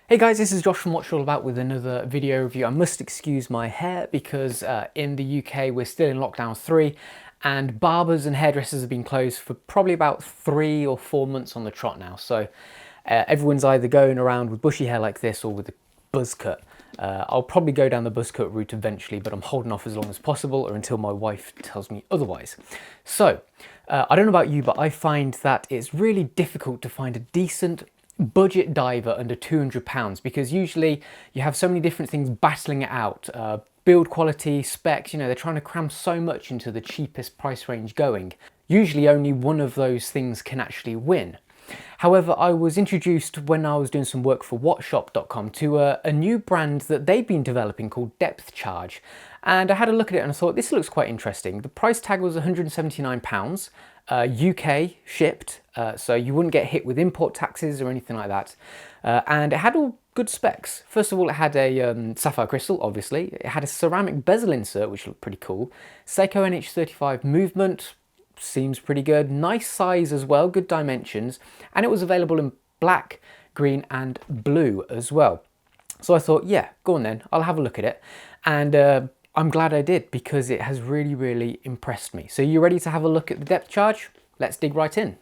Hey guys, this is Josh from What's All About with another video review. I must excuse my hair because in the UK we're still in lockdown 3 and barbers and hairdressers have been closed for probably about 3 or 4 months on the trot now. So everyone's either going around with bushy hair like this or with a buzz cut. I'll probably go down the buzz cut route eventually, but I'm holding off as long as possible or until my wife tells me otherwise. So I don't know about you, but I find that it's really difficult to find a decent budget diver under £200 because usually you have so many different things battling it out. Build quality, specs, you know, they're trying to cram so much into the cheapest price range going. Usually only one of those things can actually win. However, I was introduced when I was doing some work for WatchShop.com to a new brand that they've been developing called Depth Charge. And I had a look at it and I thought this looks quite interesting. The price tag was £179. UK shipped, so you wouldn't get hit with import taxes or anything like that. And it had all good specs. First of all, it had a sapphire crystal, obviously. It had a ceramic bezel insert, which looked pretty cool. Seiko NH35 movement, seems pretty good. Nice size as well, good dimensions. And it was available in black, green and blue as well. So I thought, yeah, go on then, I'll have a look at it. And I'm glad I did because it has really impressed me. So you ready to have a look at the depth charge? Let's dig right in.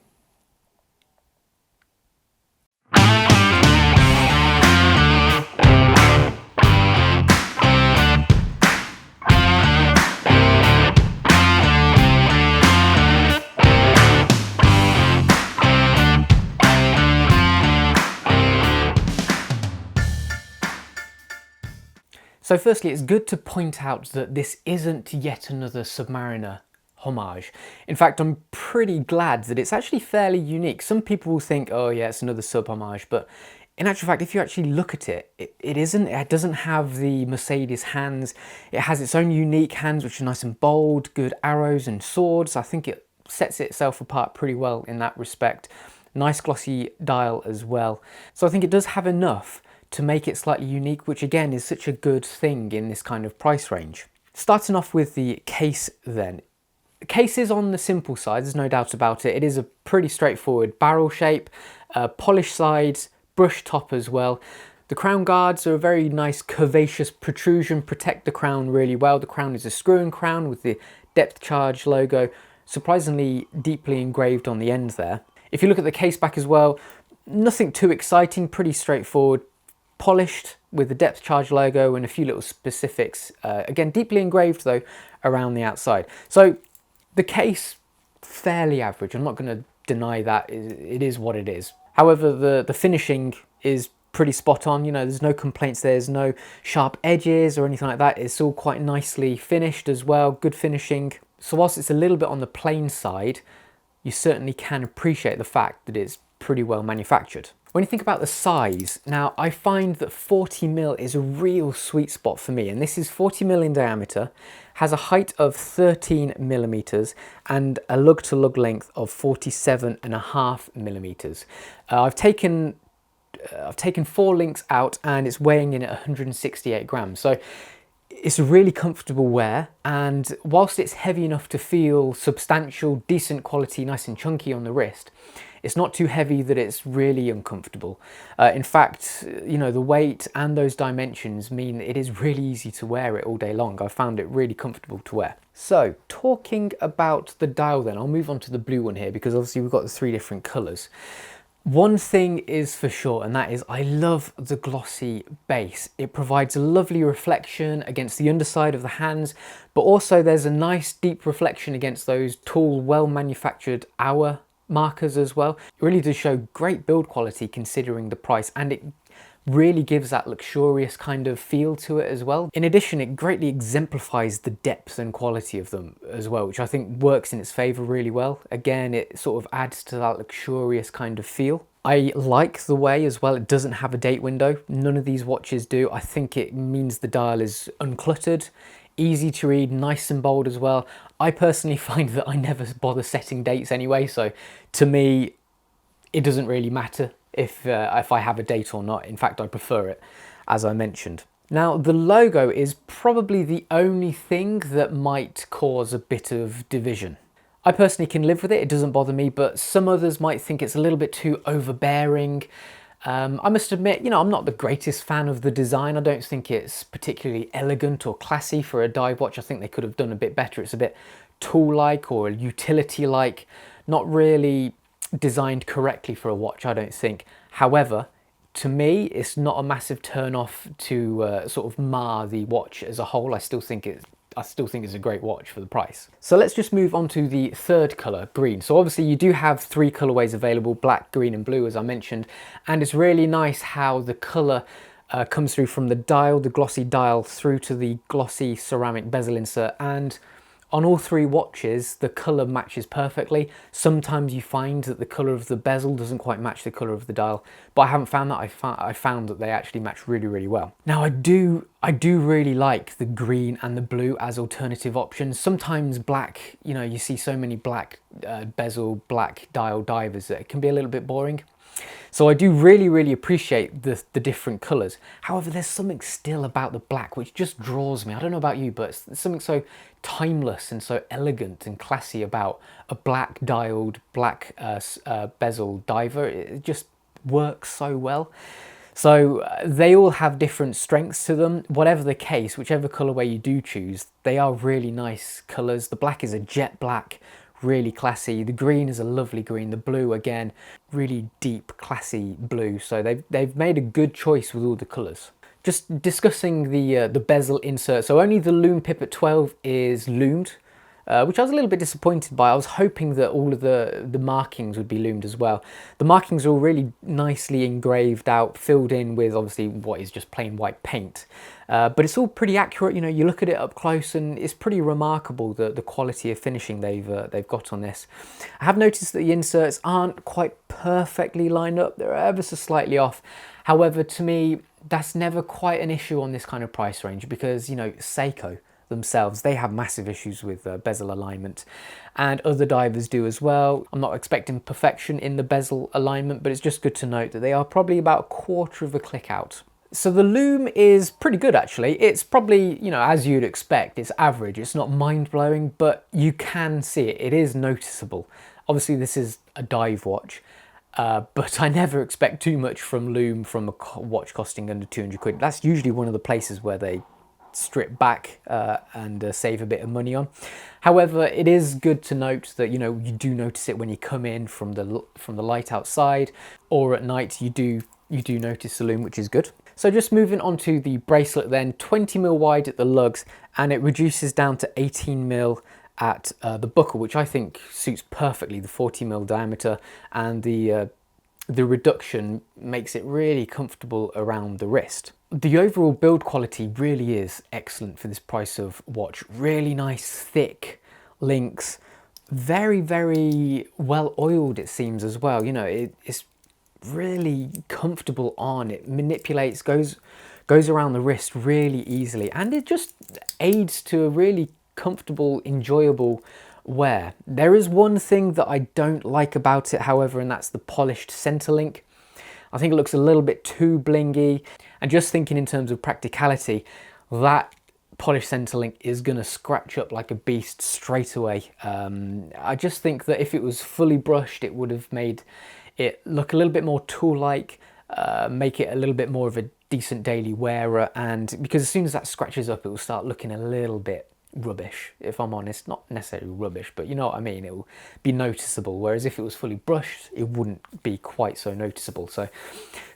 So firstly, it's good to point out that this isn't yet another Submariner homage. In fact, I'm pretty glad that it's actually fairly unique. Some people will think, oh yeah, it's another sub homage, but in actual fact, if you actually look at it, it isn't. It doesn't have the Mercedes hands. It has its own unique hands, which are nice and bold, good arrows and swords. I think it sets itself apart pretty well in that respect. Nice glossy dial as well. So I think it does have enough to make it slightly unique, which again is such a good thing in this kind of price range. Starting off with the case then. The case is on the simple side, there's no doubt about it. It is a pretty straightforward barrel shape, polished sides, brushed top as well. The crown guards are a very nice curvaceous protrusion, protect the crown really well. The crown is a screw-in crown with the depth charge logo surprisingly deeply engraved on the end there. If you look at the case back as well, nothing too exciting, pretty straightforward. Polished with the depth charge logo and a few little specifics, again deeply engraved though around the outside. So the case, fairly average, I'm not going to deny that, it is what it is. However, the finishing is pretty spot on, you know, there's no complaints, there's no sharp edges or anything like that. It's all quite nicely finished as well, good finishing. So whilst it's a little bit on the plain side, you certainly can appreciate the fact that it's pretty well manufactured. When you think about the size, now I find that 40mm is a real sweet spot for me, and this is 40mm in diameter, has a height of 13mm and a lug-to-lug length of 47.5mm. I've taken 4 links out and it's weighing in at 168 grams. So it's a really comfortable wear, and whilst it's heavy enough to feel substantial, decent quality, nice and chunky on the wrist, it's not too heavy that it's really uncomfortable. In fact, you know, the weight and those dimensions mean it is really easy to wear it all day long. I found it really comfortable to wear. So talking about the dial then, I'll move on to the blue one here because obviously we've got the 3 different colours. One thing is for sure, and that is I love the glossy base. It provides a lovely reflection against the underside of the hands, but also there's a nice deep reflection against those tall, well-manufactured hour markers as well. It really does show great build quality considering the price, and it really gives that luxurious kind of feel to it as well. In addition, it greatly exemplifies the depth and quality of them as well, which I think works in its favour really well. Again, it sort of adds to that luxurious kind of feel. I like the way as well it doesn't have a date window. None of these watches do. I think it means the dial is uncluttered, easy to read, nice and bold as well. I personally find that I never bother setting dates anyway, so to me it doesn't really matter if I have a date or not. In fact, I prefer it, as I mentioned. Now, the logo is probably the only thing that might cause a bit of division. I personally can live with it, it doesn't bother me, but some others might think it's a little bit too overbearing. I must admit, you know, I'm not the greatest fan of the design. I don't think it's particularly elegant or classy for a dive watch. I think they could have done a bit better. It's a bit tool-like or utility-like, not really designed correctly for a watch, I don't think. However, to me, it's not a massive turn-off to sort of mar the watch as a whole. I still think it's a great watch for the price. So let's just move on to the third colour, green. So obviously you do have three colourways available, black, green and blue, as I mentioned. And it's really nice how the colour comes through from the dial, the glossy dial, through to the glossy ceramic bezel insert. And on all three watches, the colour matches perfectly. Sometimes you find that the colour of the bezel doesn't quite match the colour of the dial, but I haven't found that. I found that they actually match really, really well. Now I do really like the green and the blue as alternative options. Sometimes black, you know, you see so many black bezel, black dial divers that it can be a little bit boring. So I do really, really appreciate the different colours. However, there's something still about the black which just draws me. I don't know about you, but it's something so timeless and so elegant and classy about a black dialed, black bezel diver. It just works so well. So they all have different strengths to them. Whatever the case, whichever colourway you do choose, they are really nice colours. The black is a jet black, really classy. The green is a lovely green. The blue, again, really deep, classy blue. So they've made a good choice with all the colours. Just discussing the bezel insert. So only the lume pipet 12 is lumed, which I was a little bit disappointed by. I was hoping that all of the markings would be lumed as well. The markings are all really nicely engraved out, filled in with obviously what is just plain white paint. But it's all pretty accurate. You know, you look at it up close and it's pretty remarkable the quality of finishing they've got on this. I have noticed that the inserts aren't quite perfectly lined up. They're ever so slightly off. However, to me, that's never quite an issue on this kind of price range because, you know, Seiko themselves, they have massive issues with bezel alignment, and other divers do as well. I'm not expecting perfection in the bezel alignment, but it's just good to note that they are probably about a quarter of a click out. So the lume is pretty good actually. It's probably, you know, as you'd expect, it's average. It's not mind-blowing, but you can see it. It is noticeable. Obviously this is a dive watch, but I never expect too much from lume from a watch costing under 200 quid. That's usually one of the places where they strip back and save a bit of money on. However, it is good to note that, you know, you do notice it when you come in from the light outside, or at night you do notice the lume, which is good. So just moving on to the bracelet then, 20mm wide at the lugs, and it reduces down to 18mm at the buckle, which I think suits perfectly the 40mm diameter, and the reduction makes it really comfortable around the wrist. The overall build quality really is excellent for this price of watch. Really nice, thick links, very, very well oiled it seems as well. You know, it's really comfortable on. It manipulates, goes around the wrist really easily, and it just aids to a really comfortable, enjoyable wear. There is one thing that I don't like about it, however, and that's the polished center link. I think it looks a little bit too blingy, and just thinking in terms of practicality, that polished center link is going to scratch up like a beast straight away. I just think that if it was fully brushed, it would have made it look a little bit more tool-like, make it a little bit more of a decent daily wearer, and because as soon as that scratches up, it will start looking a little bit rubbish, if I'm honest. Not necessarily rubbish, but you know what I mean, it will be noticeable, whereas if it was fully brushed, it wouldn't be quite so noticeable. So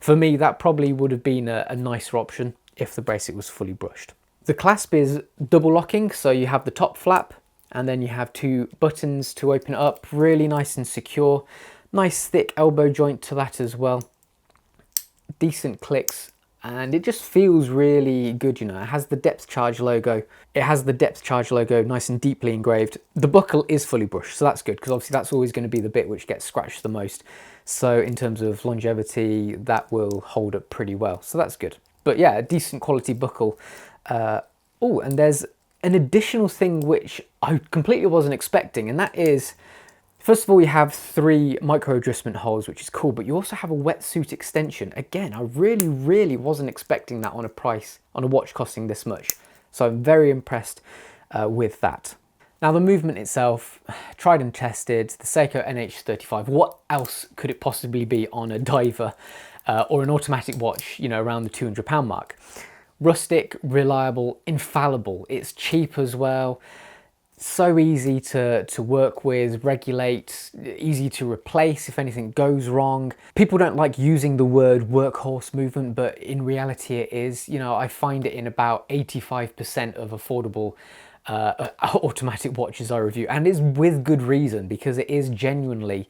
for me, that probably would have been a nicer option if the bracelet was fully brushed. The clasp is double locking, so you have the top flap and then you have two buttons to open it up, really nice and secure. Nice thick elbow joint to that as well, decent clicks, and it just feels really good. You know, it has the depth charge logo. It has the depth charge logo nice and deeply engraved. The buckle is fully brushed, so that's good, because obviously that's always going to be the bit which gets scratched the most. So in terms of longevity, that will hold up pretty well, so that's good. But yeah, a decent quality buckle. Oh, and there's an additional thing which I completely wasn't expecting, and that is, first of all, you have 3 micro adjustment holes, which is cool, but you also have a wetsuit extension. Again, I really wasn't expecting that on a watch costing this much. So I'm very impressed with that. Now the movement itself, tried and tested, the Seiko NH35. What else could it possibly be on a diver? or an automatic watch, you know, around the £200 mark. Rustic, reliable, infallible. It's cheap as well. So easy to work with, regulate, easy to replace if anything goes wrong. People don't like using the word workhorse movement, but in reality it is. You know, I find it in about 85% of affordable automatic watches I review, and it's with good reason, because it is genuinely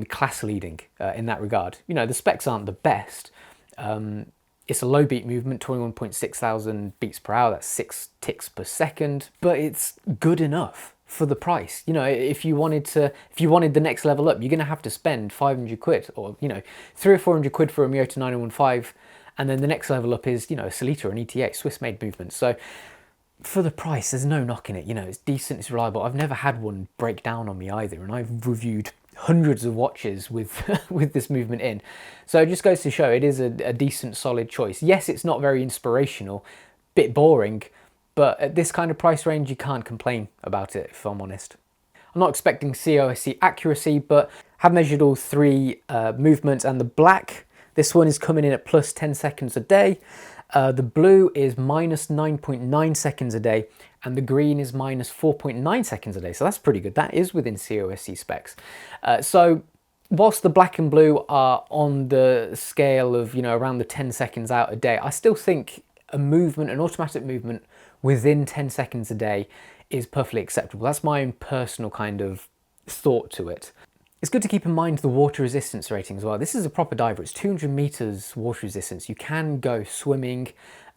class leading in that regard. You know, the specs aren't the best. It's a low beat movement, 21.6 thousand beats per hour, that's 6 ticks per second, but it's good enough for the price. You know, if you wanted the next level up, you're gonna have to spend 500 quid, or, you know, 300 or 400 quid for a Miyota 9015, and then the next level up is, you know, a Solita, an ETA, Swiss made movement. So for the price, there's no knocking it. You know, it's decent, it's reliable. I've never had one break down on me either, and I've reviewed hundreds of watches with with this movement in. So it just goes to show it is a decent, solid choice. Yes, it's not very inspirational, bit boring, but at this kind of price range, you can't complain about it, if I'm honest. I'm not expecting COSC accuracy, but have measured all three movements, and the black, this one is coming in at plus 10 seconds a day. The blue is minus 9.9 seconds a day, and the green is minus 4.9 seconds a day. So that's pretty good. That is within COSC specs. So whilst the black and blue are on the scale of, you know, around the 10 seconds out a day, I still think a movement, an automatic movement within 10 seconds a day is perfectly acceptable. That's my own personal kind of thought to it. It's good to keep in mind the water resistance rating as well. This is a proper diver. It's 200 meters water resistance. You can go swimming,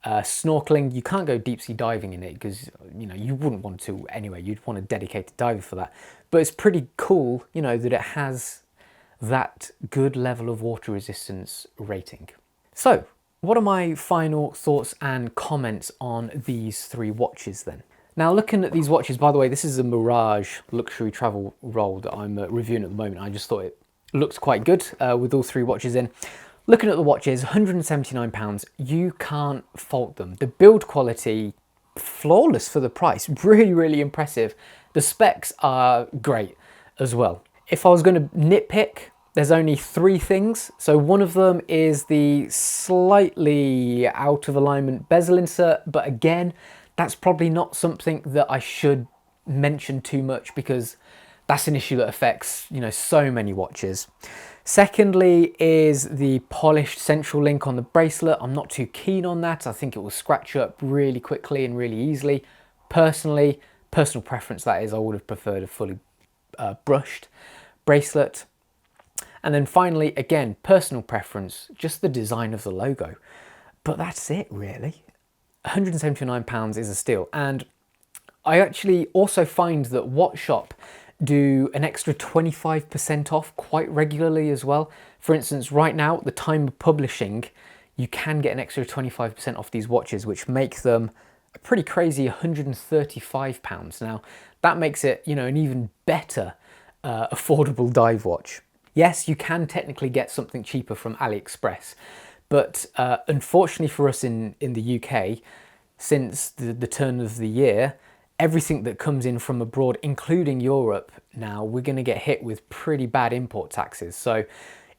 snorkeling. You can't go deep sea diving in it because, you know, you wouldn't want to anyway. You'd want a dedicated diver for that. But it's pretty cool, you know, that it has that good level of water resistance rating. So what are my final thoughts and comments on these three watches then? Now, looking at these watches, by the way, this is a Mirage luxury travel roll that I'm reviewing at the moment. I just thought it looked quite good with all three watches in. Looking at the watches, £179, you can't fault them. The build quality, flawless for the price, really, really impressive. The specs are great as well. If I was going to nitpick, there's only three things. So one of them is the slightly out of alignment bezel insert, but again, that's probably not something that I should mention too much because that's an issue that affects, you know, so many watches. Secondly is the polished central link on the bracelet. I'm not too keen on that. I think it will scratch up really quickly and really easily. Personally, personal preference that is, I would have preferred a fully brushed bracelet. And then finally, again, personal preference, just the design of the logo. But that's it really. £179 is a steal, and I actually also find that WatchShop do an extra 25% off quite regularly as well. For instance, right now at the time of publishing, you can get an extra 25% off these watches, which make them a pretty crazy £135. Now that makes it, you know, an even better affordable dive watch. Yes, you can technically get something cheaper from AliExpress, but unfortunately for us in the UK, since the turn of the year, everything that comes in from abroad, including Europe now, we're going to get hit with pretty bad import taxes. So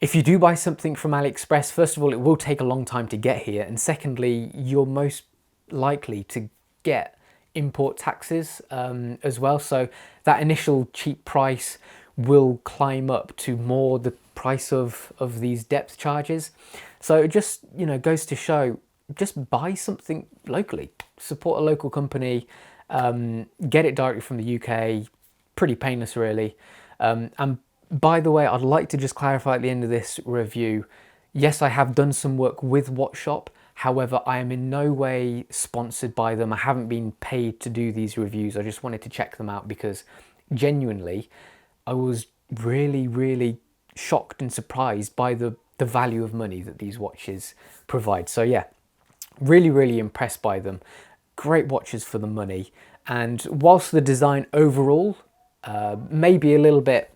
if you do buy something from AliExpress, first of all, it will take a long time to get here. And secondly, you're most likely to get import taxes as well. So that initial cheap price will climb up to more the price of these depth charges. So it just, you know, goes to show, just buy something locally, support a local company, get it directly from the UK, pretty painless really. And by the way, I'd like to just clarify at the end of this review, yes, I have done some work with WatchShop. However, I am in no way sponsored by them. I haven't been paid to do these reviews. I just wanted to check them out because genuinely, I was really, really shocked and surprised by the value of money that these watches provide. So yeah, really, really impressed by them. Great watches for the money. And whilst the design overall may be a little bit,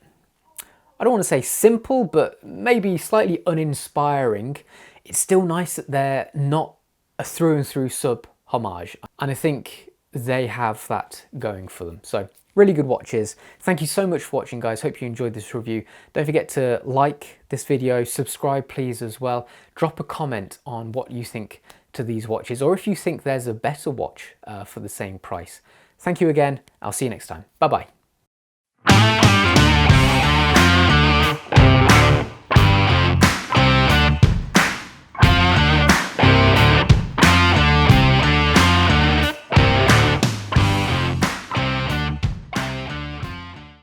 I don't want to say simple, but maybe slightly uninspiring, it's still nice that they're not a through and through sub homage. And I think they have that going for them. So Really good watches. Thank you so much for watching, guys. Hope you enjoyed this review. Don't forget to like this video, subscribe please as well. Drop a comment on what you think to these watches, or if you think there's a better watch for the same price. Thank you again. I'll see you next time. Bye bye.